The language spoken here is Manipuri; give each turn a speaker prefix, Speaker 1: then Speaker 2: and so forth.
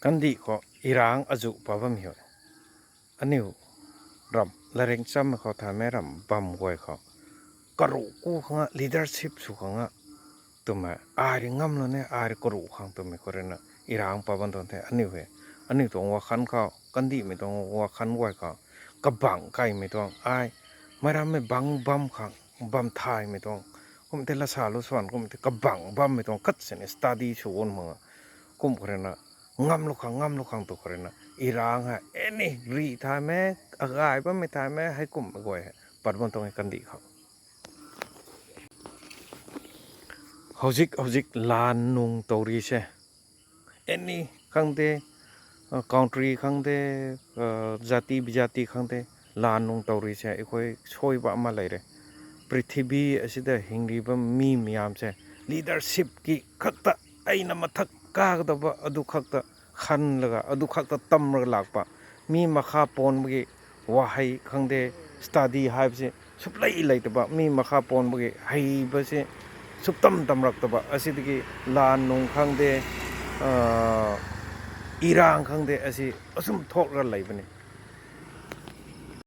Speaker 1: Kandi ko irang aju pabam hiyo aniu ram lareng cham ko tha me ram bam goi ko karu ku khanga leadership su khanga tuma ari ngam lo ne ari karu khang tume korena irang paban ton the aniu he aniu to wa khan ka kandi me to wa khan goi ka kabang kai me to ai maram me bang bam khang bam thai me to kum te la sa lo swan kum te kabang bam me to kat sen study su on ma kum korena ngam lu khang to korena irang ha any ri tha me agai ba me tha me hai kum goi parbon tong kandi kha hojik lan nung tori se any khangde country khangde jati bijati khangde lan nung tori se ekoi soi ba ma lai re prithvi asida hingri ba mi miyam se leadership ki khakta aina mathak ka da ba adu khakta khan laga adu khakta tam ra lakpa mi makha pon gi wahai khangde study haib se suplai lai ta ba mi makha pon gi hai ba se suptam tamrak ta ba asidagi lan nung khangde irang khangde asi asum thok ra lai bane